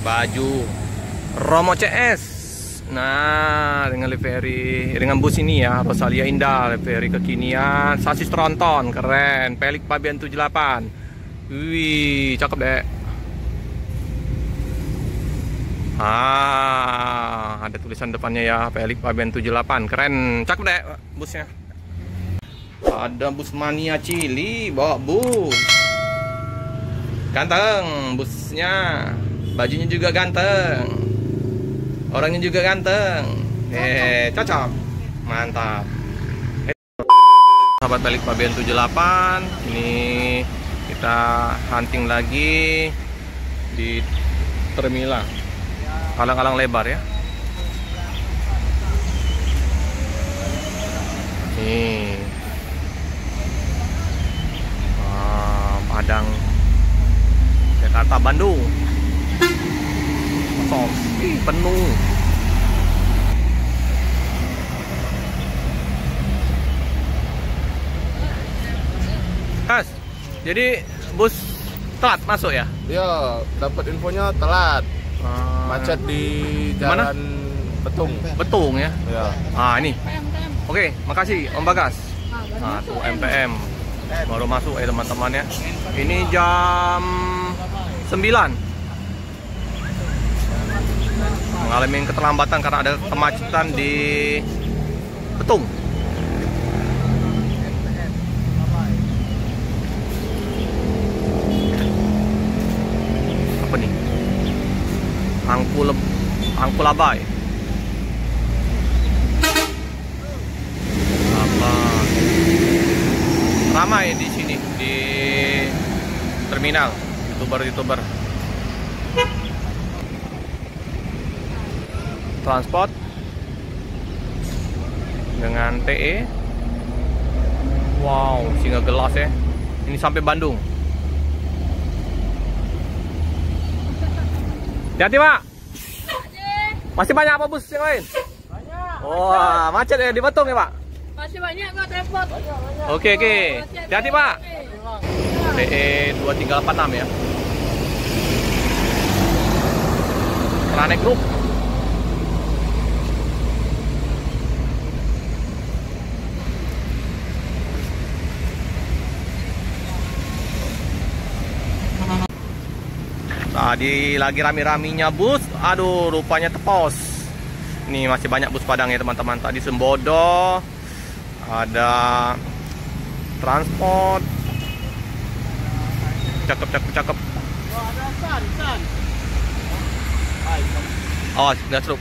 baju Romo CS. Nah, dengan livery, dengan bus ini ya, Rosalia Indah, livery kekinian, sasis tronton, keren, Pelik Pabean 78. Wih, cakep deh. Ada tulisan depannya ya, Pelik Pabean 78, keren, cakep deh busnya. Ada bus Mania Cili, bawa bus. Ganteng busnya, bajunya juga ganteng, orangnya juga ganteng. Cocok, mantap. Sahabat Pelik Pabean 78, ini kita hunting lagi di terminal. Alang-alang lebar ya. Nih, Padang, Jakarta, Bandung. Kosong, penuh. Mas, jadi bus telat masuk ya? Ya, dapat infonya telat. Macet di jalan Betung. Betung ya? Ya. Ini. Oke, makasih Om Bagas. Nah, tuh MPM baru masuk ya teman-teman ya. Ini jam 9. Mengalami keterlambatan karena ada kemacetan di Betung. Apa nih? Angkulabai. Ramai di sini di terminal, youtuber transport dengan TE. Wow, singa gelas ya. Ini sampai Bandung. Hati-hati Pak. Masih banyak apa bus yang lain? Banyak. Wah, macet ya di Betung ya Pak? Masih banyak nggak repot. Oke. Hati-hati Pak. TE 2386 ya. Ranek Group. Tadi lagi rame-raminya bus, aduh rupanya tepos. Ini masih banyak bus Padang ya teman-teman. Tadi Sembodo, ada transport, cakep. Oh, nggak seru.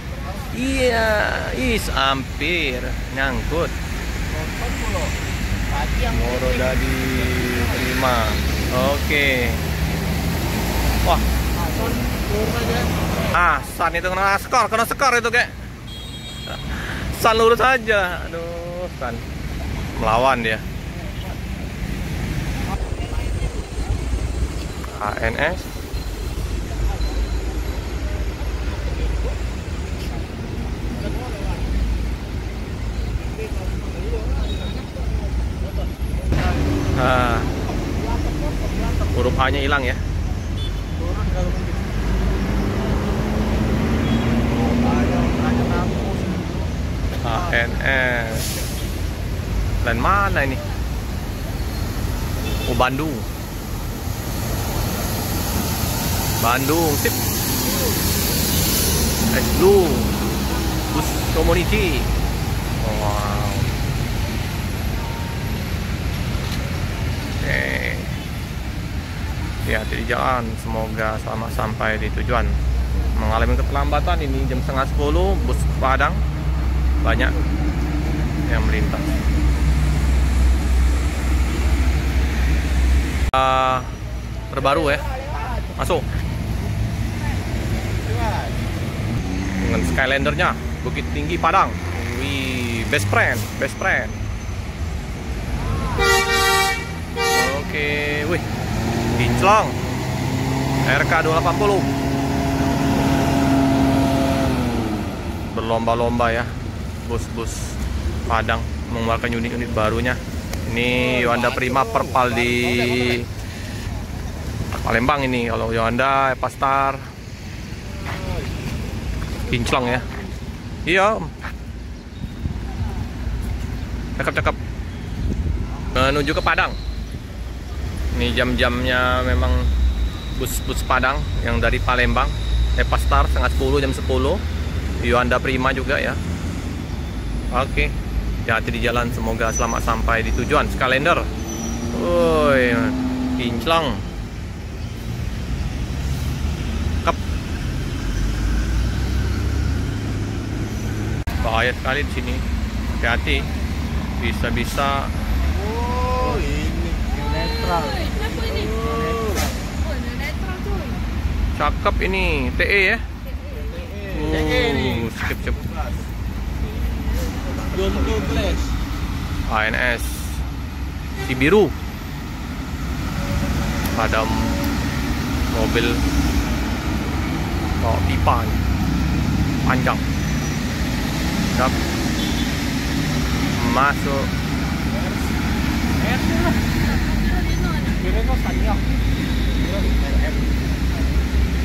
Iya, hampir nyangkut. Moro dari 5. Oke. Wah. San itu kena skor itu kayak. San lurus aja. Aduh, San melawan dia. ANS. Huruf A-nya hilang ya. ANS. Dan mana ini? Oh, Bandung, sip. Blue bus community. Wow. Oke. Hati-hati di jalan, semoga selamat sampai di tujuan. Mengalami keterlambatan ini jam 9:30, bus Padang banyak yang melintas. Terbaru ya, masuk dengan Skylandernya, Bukit Tinggi Padang. Wih, best friend. Oke, wih, kinclong RK 280 berlomba-lomba ya, bus-bus Padang mengeluarkan unit-unit barunya. Ini Yohanda Prima Perpal di Palembang ini. Kalau Yohanda Epastar Kinclong ya. Iya Om. Cakep-cakep. Menuju ke Padang. Ini jam-jamnya memang bus Padang yang dari Palembang. Epastar setengah 10, jam 10. Yuanda Prima juga ya. Oke, hati di jalan, semoga selamat sampai di tujuan. Skalender. Woi, kinclong. Kep. Bahaya sekali di sini. Hati-hati. Bisa-bisa. Oh, ini netral. Kenapa ini? Oh, netral tuh. Cakep ini, TE ya. Skip. Gonto Glass. ANS Cibiru. Ada mobil bawa pipa nih. Panjang. Siap. Masuk.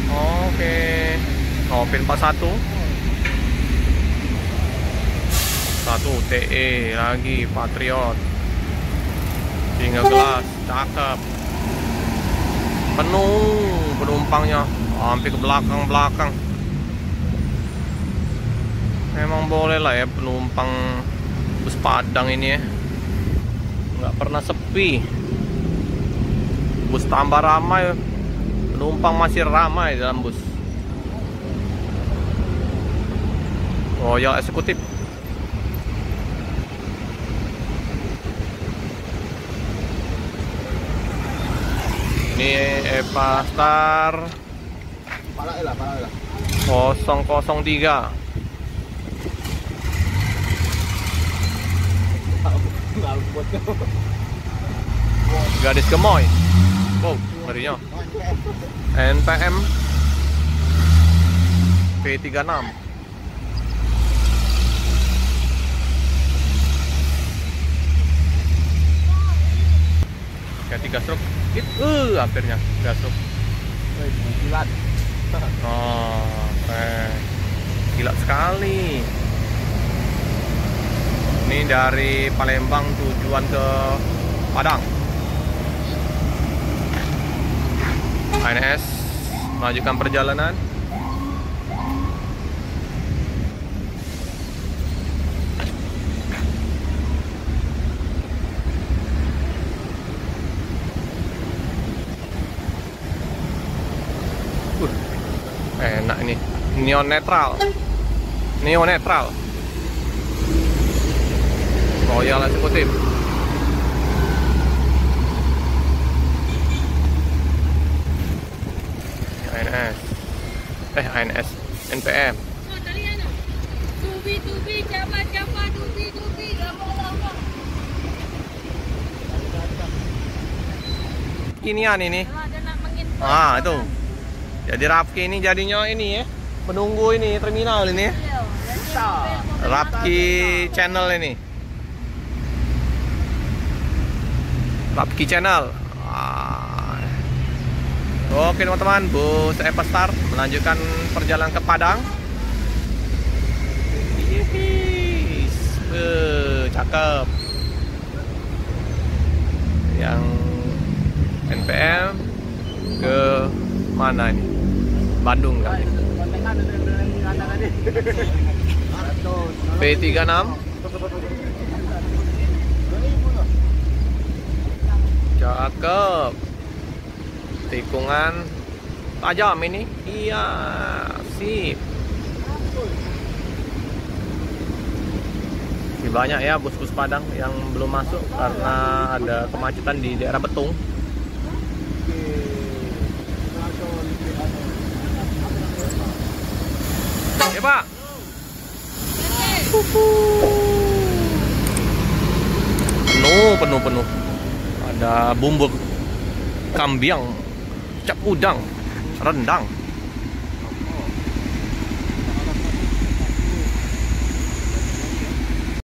Oke. Opel 41. Satu TE lagi Patriot. Single glass, cakep. Penuh penumpangnya, hampir ke belakang. Memang boleh lah ya penumpang bus Padang ini ya. Nggak pernah sepi. Bus tambah ramai, penumpang masih ramai dalam bus. Royal Eksekutif. Ini Epastar 003. Gadis Gemoy. Wow, ngerinya. NPM P36. Kayak 3 stroke. Hampirnya 3 stroke. Kilat. Oh, kilat sekali. Ini dari Palembang tujuan ke Padang. ANS melanjutkan perjalanan. Enak ini. Neo netral. Royal Eksekutif. ANS NPM. Oh, tadi ano? Tubi, japa, tubi, lama. Kinian ini. Kalau ada nak menginfo. Itu. Jadi Rapki ini jadinya ini ya. Penunggu ini terminal ini ya. Rapki Channel ini. Rapki Channel. Oke teman-teman, bus Epastar melanjutkan perjalanan ke Padang. Cakep. Yang NPM ke mana ini? Bandung kan? P36. Cakep. Tikungan tajam ini. Iya, sip. Masih banyak ya bus-bus Padang yang belum masuk karena ada kemacetan di daerah Betung. Ya Pak. Penuh. Ada bumbu kambiang, cap udang, rendang.